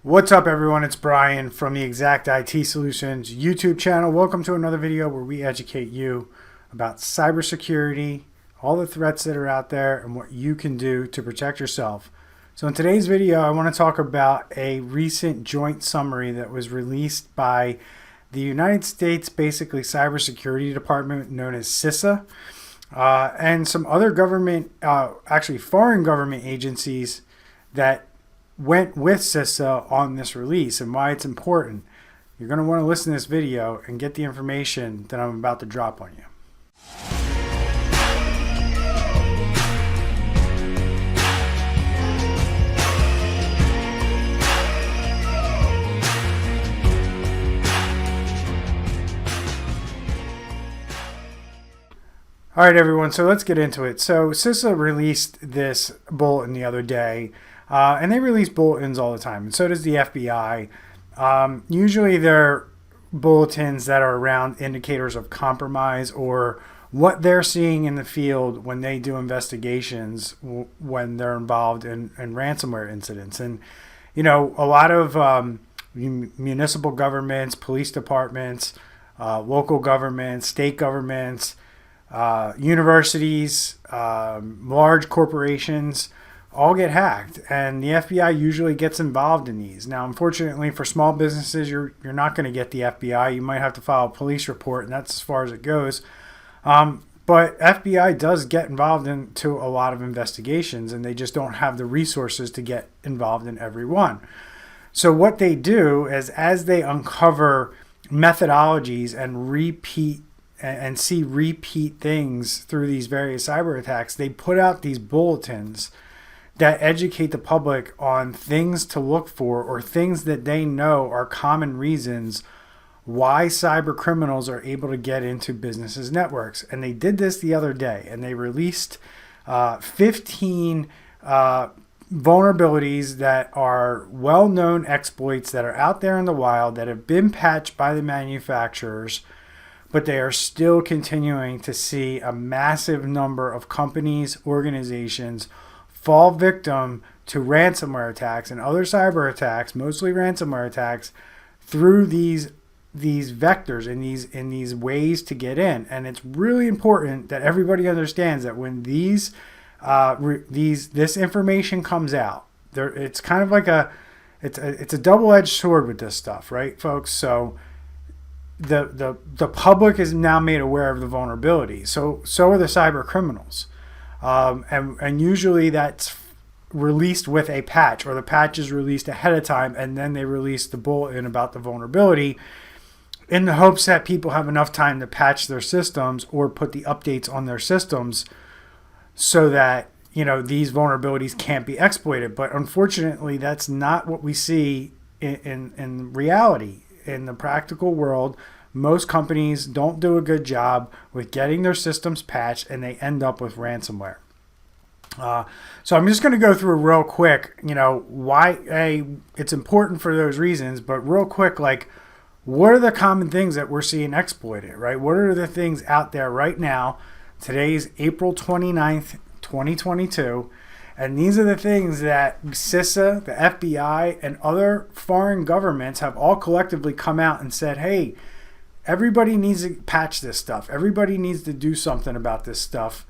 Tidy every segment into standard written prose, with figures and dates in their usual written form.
What's up, everyone? It's Bryan from the Exact IT Solutions YouTube channel. Welcome to another video where we educate you about cybersecurity, all the threats that are out there, and what you can do to protect yourself. So in today's video, I want to talk about a recent joint summary that was released by the United States, basically Cybersecurity Department, known as CISA, and some other government, actually foreign government agencies that went with CISA on this release and why it's important. You're going to want to listen to this video and get the information that I'm about to drop on you. All right, everyone, so let's get into it. So CISA released this bulletin the other day. And they release bulletins all the time, and so does the FBI. Usually they're bulletins that are around indicators of compromise or what they're seeing in the field when they do investigations when they're involved in ransomware incidents. And, you know, a lot of municipal governments, police departments, local governments, state governments, universities, large corporations, all get hacked, and the FBI usually gets involved in these. Now, unfortunately, for small businesses, you're not going to get the FBI. You might have to file a police report, and that's as far as it goes. But FBI does get involved into a lot of investigations, and they just don't have the resources to get involved in every one. So what they do is, as they uncover methodologies and see repeat things through these various cyber attacks, they put out these bulletins that educate the public on things to look for or things that they know are common reasons why cyber criminals are able to get into businesses' networks. And they did this the other day, and they released 15 vulnerabilities that are well-known exploits that are out there in the wild that have been patched by the manufacturers, but they are still continuing to see a massive number of companies, organizations, fall victim to ransomware attacks and other cyber attacks, mostly ransomware attacks, through these vectors and these ways to get in. And it's really important that everybody understands that when this information comes out, it's kind of like it's a double-edged sword with this stuff, right, folks? So the public is now made aware of the vulnerability. So are the cyber criminals. And usually that's released with a patch, or the patch is released ahead of time, and then they release the bulletin about the vulnerability in the hopes that people have enough time to patch their systems or put the updates on their systems so that, you know, these vulnerabilities can't be exploited. But unfortunately, that's not what we see in reality. In the practical world, most companies don't do a good job with getting their systems patched, and they end up with ransomware. So I'm just going to go through real quick, you know, why it's important for those reasons, but real quick, like, what are the common things that we're seeing exploited, right? What are the things out there right now? Today's April 29th, 2022. And these are the things that CISA, the FBI, and other foreign governments have all collectively come out and said, hey, everybody needs to patch this stuff. Everybody needs to do something about this stuff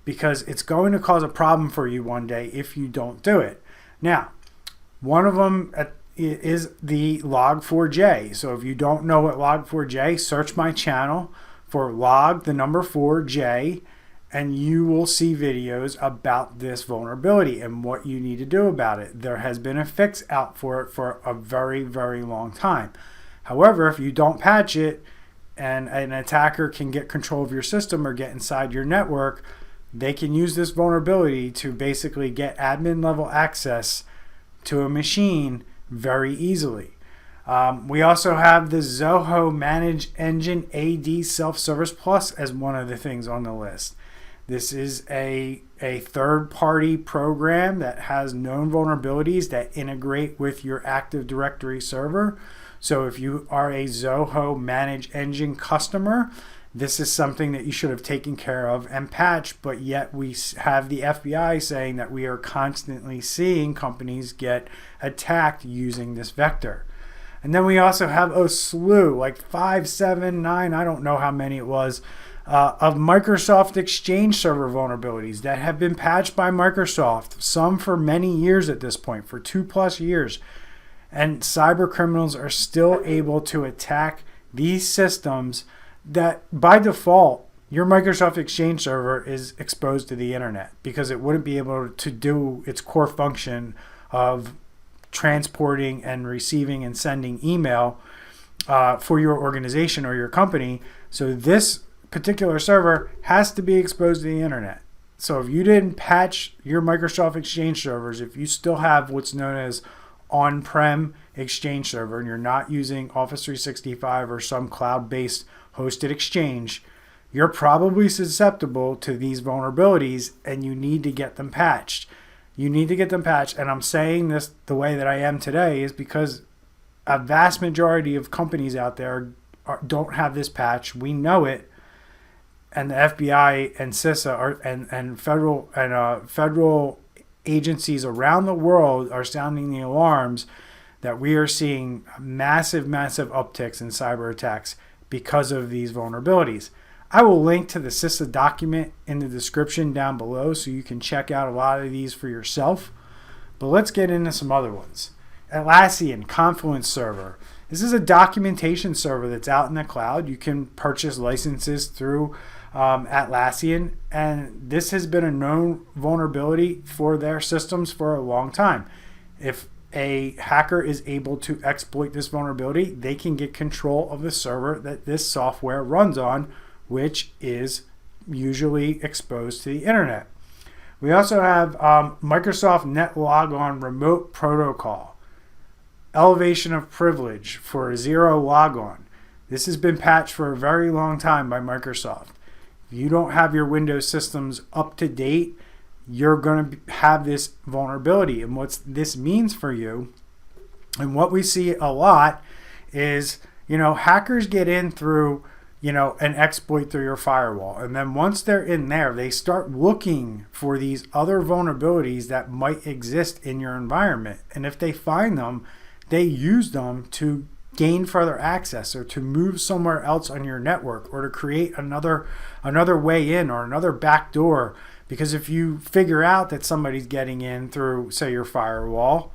because it's going to cause a problem for you one day if you don't do it. Now, one of them is the log4j. So if you don't know what log4j, search my channel for log4j, and you will see videos about this vulnerability and what you need to do about it. There has been a fix out for it for a very, very long time. However, if you don't patch it and an attacker can get control of your system or get inside your network, they can use this vulnerability to basically get admin level access to a machine very easily. We also have the Zoho Manage Engine AD Self-Service Plus as one of the things on the list. This is a third-party program that has known vulnerabilities that integrate with your Active Directory server. So if you are a Zoho Manage Engine customer, this is something that you should have taken care of and patched, but yet we have the FBI saying that we are constantly seeing companies get attacked using this vector. And then we also have a slew, like 5, 7, 9, I don't know how many it was, of Microsoft Exchange server vulnerabilities that have been patched by Microsoft, some for many years at this point, for 2+ years. And cyber criminals are still able to attack these systems that by default, your Microsoft Exchange server is exposed to the internet because it wouldn't be able to do its core function of transporting and receiving and sending email for your organization or your company. So this particular server has to be exposed to the internet. So if you didn't patch your Microsoft Exchange servers, if you still have what's known as on-prem Exchange server and you're not using Office 365 or some cloud-based hosted exchange, you're probably susceptible to these vulnerabilities and you need to get them patched. You need to get them patched. And I'm saying this the way that I am today is because a vast majority of companies out there don't have this patch. We know it. And the FBI and CISA and federal agencies around the world are sounding the alarms that we are seeing massive upticks in cyber attacks because of these vulnerabilities. I will link to the CISA document in the description down below so you can check out a lot of these for yourself. But let's get into some other ones. Atlasian Confluence server. This is a documentation server that's out in the cloud. You can purchase licenses through Atlasian, and this has been a known vulnerability for their systems for a long time. If a hacker is able to exploit this vulnerability, they can get control of the server that this software runs on, which is usually exposed to the internet. We also have Microsoft NetLogon Remote Protocol, elevation of privilege for a zero logon. This has been patched for a very long time by Microsoft. If you don't have your Windows systems up to date, you're going to have this vulnerability. And what this means for you, and what we see a lot is, hackers get in through, an exploit through your firewall. And then once they're in there, they start looking for these other vulnerabilities that might exist in your environment. And if they find them, they use them to gain further access or to move somewhere else on your network or to create another way in or another back door. Because if you figure out that somebody's getting in through, say, your firewall,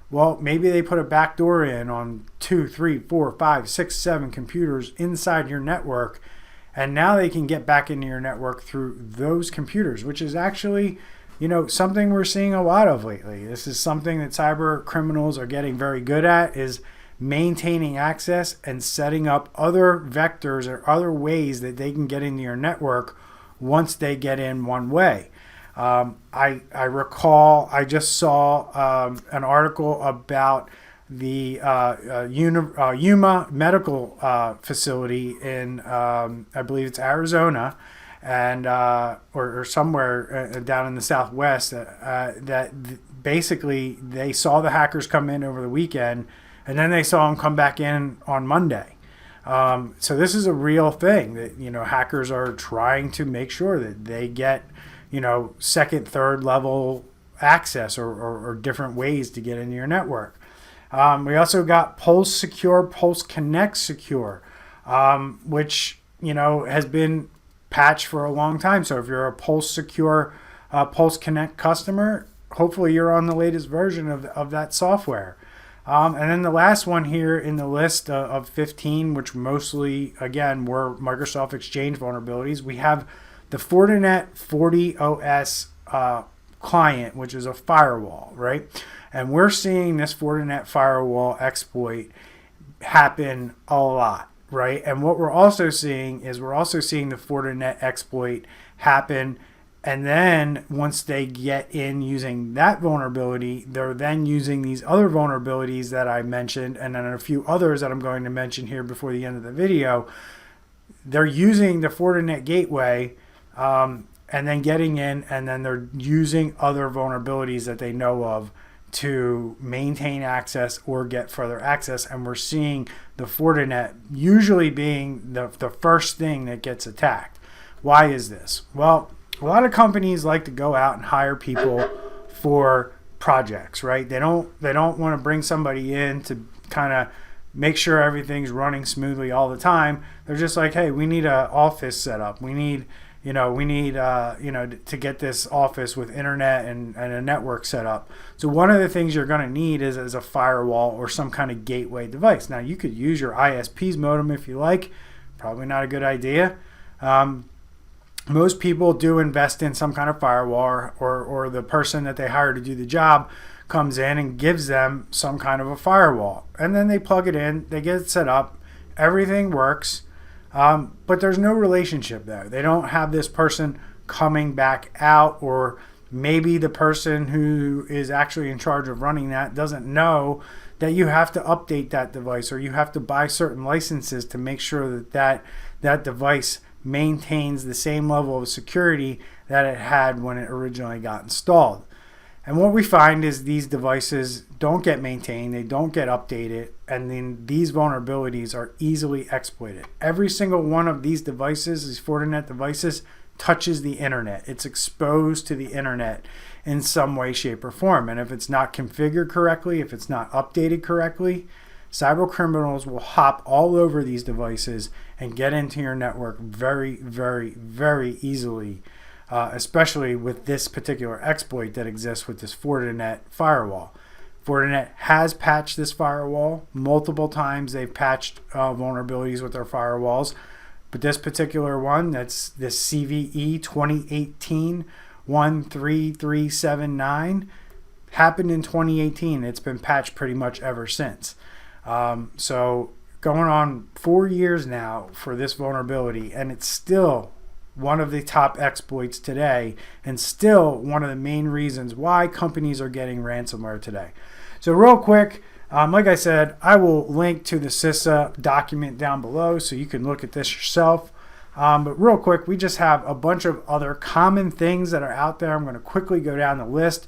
well, maybe they put a back door in on 2, 3, 4, 5, 6, 7 computers inside your network, and now they can get back into your network through those computers, which is actually, something we're seeing a lot of lately. This is something that cyber criminals are getting very good at, is maintaining access and setting up other vectors or other ways that they can get into your network once they get in one way. I recall I just saw an article about the Yuma medical facility in I believe it's Arizona and or somewhere down in the Southwest that basically they saw the hackers come in over the weekend and then they saw them come back in on Monday. So this is a real thing that, hackers are trying to make sure that they get, second, third level access or different ways to get into your network. We also got Pulse Secure, Pulse Connect Secure, which, has been patched for a long time. So if you're a Pulse Secure, Pulse Connect customer, hopefully you're on the latest version of that software. And then the last one here in the list of 15, which mostly, again, were Microsoft Exchange vulnerabilities, we have the Fortinet 40OS client, which is a firewall, right? And we're seeing this Fortinet firewall exploit happen a lot, right? And what we're also seeing is the Fortinet exploit happen. And then once they get in using that vulnerability, they're then using these other vulnerabilities that I mentioned, and then a few others that I'm going to mention here before the end of the video. They're using the Fortinet gateway and then getting in, and then they're using other vulnerabilities that they know of to maintain access or get further access. And we're seeing the Fortinet usually being the first thing that gets attacked. Why is this? Well, a lot of companies like to go out and hire people for projects, right? They don't want to bring somebody in to kind of make sure everything's running smoothly all the time. They're just like, hey, we need an office set up. We need to get this office with internet and a network set up. So one of the things you're going to need is a firewall or some kind of gateway device. Now, you could use your ISP's modem if you like. Probably not a good idea. Most people do invest in some kind of firewall, or the person that they hire to do the job comes in and gives them some kind of a firewall. And then they plug it in, they get it set up, everything works. But there's no relationship there. They don't have this person coming back out, or maybe the person who is actually in charge of running that doesn't know that you have to update that device, or you have to buy certain licenses to make sure that device maintains the same level of security that it had when it originally got installed. And what we find is these devices don't get maintained, they don't get updated, and then these vulnerabilities are easily exploited. Every single one of these devices, these Fortinet devices, touches the internet. It's exposed to the internet in some way, shape, or form. And if it's not configured correctly, if it's not updated correctly, cyber criminals will hop all over these devices and get into your network very, very, very easily. Especially with this particular exploit that exists with this Fortinet firewall. Fortinet has patched this firewall multiple times. They've patched vulnerabilities with their firewalls. But this particular one, that's this CVE 2018-13379, happened in 2018. It's been patched pretty much ever since. So going on 4 years now for this vulnerability, and it's still one of the top exploits today, and still one of the main reasons why companies are getting ransomware today. So real quick, like I said, I will link to the CISA document down below so you can look at this yourself. But real quick, we just have a bunch of other common things that are out there. I'm going to quickly go down the list.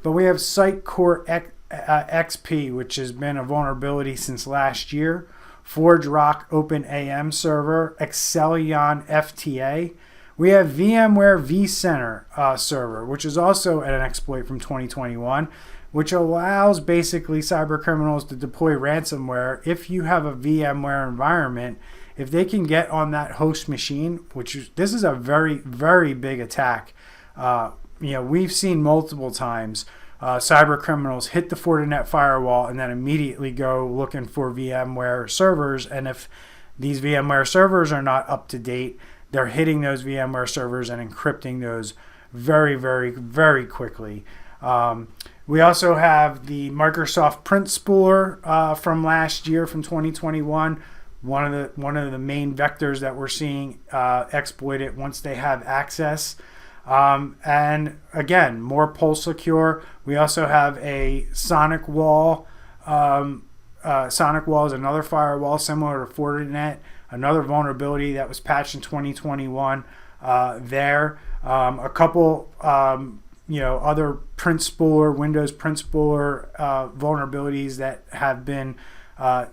But we have Sitecore XP, which has been a vulnerability since last year. ForgeRock OpenAM server, Atlasian FTA. We have VMware vCenter server, which is also an exploit from 2021, which allows basically cyber criminals to deploy ransomware if you have a VMware environment. If they can get on that host machine, this is a very, very big attack. We've seen multiple times cyber criminals hit the Fortinet firewall and then immediately go looking for VMware servers. And if these VMware servers are not up to date, they're hitting those VMware servers and encrypting those very, very, very quickly. We also have the Microsoft print spooler from last year, from 2021. One of the main vectors that we're seeing exploited once they have access. And again, more pulse secure. We also have a Sonic Wall. Sonic Wall is another firewall similar to Fortinet. Another vulnerability that was patched in 2021 there. A couple other print spooler, Windows print spooler vulnerabilities that have been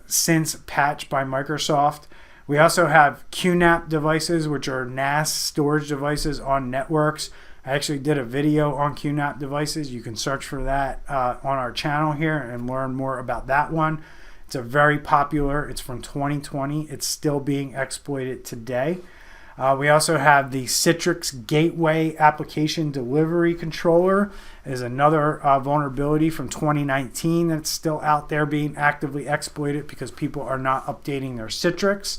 since patched by Microsoft. We also have QNAP devices, which are NAS storage devices on networks. I actually did a video on QNAP devices. You can search for that on our channel here and learn more about that one. It's a very popular, it's from 2020. It's still being exploited today. We also have the Citrix Gateway Application Delivery Controller is another vulnerability from 2019 that's still out there being actively exploited because people are not updating their Citrix.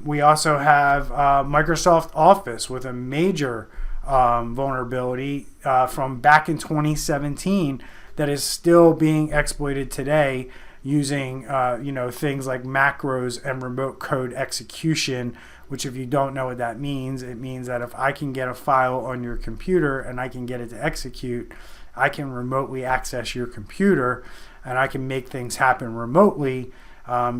We also have Microsoft Office with a major vulnerability from back in 2017 that is still being exploited today using things like macros and remote code execution, which if you don't know what that means, it means that if I can get a file on your computer and I can get it to execute, I can remotely access your computer and I can make things happen remotely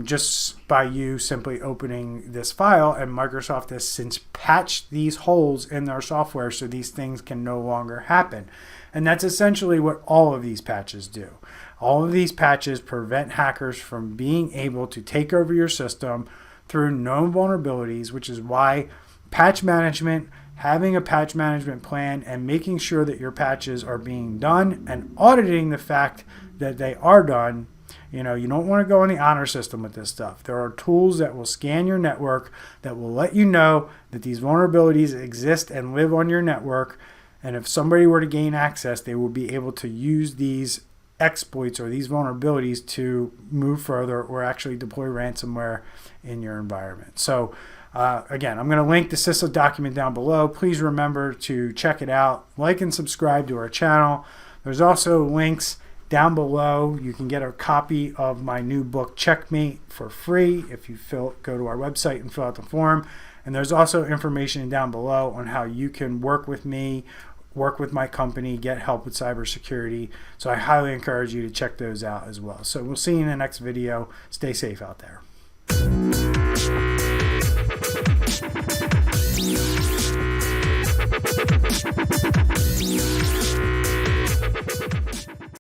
just by you simply opening this file. And Microsoft has since patched these holes in their software so these things can no longer happen. And that's essentially what all of these patches do. All of these patches prevent hackers from being able to take over your system through known vulnerabilities, which is why patch management, having a patch management plan, and making sure that your patches are being done and auditing the fact that they are done. You don't want to go in the honor system with this stuff. There are tools that will scan your network that will let you know that these vulnerabilities exist and live on your network. And if somebody were to gain access, they will be able to use these exploits or these vulnerabilities to move further or actually deploy ransomware in your environment. So again, I'm going to link the CISA document down below. Please remember to check it out, like and subscribe to our channel. There's also links down below. You can get a copy of my new book, Checkmate, for free if you go to our website and fill out the form. And there's also information down below on how you can work with me, work with my company, get help with cybersecurity. So I highly encourage you to check those out as well. So we'll see you in the next video. Stay safe out there.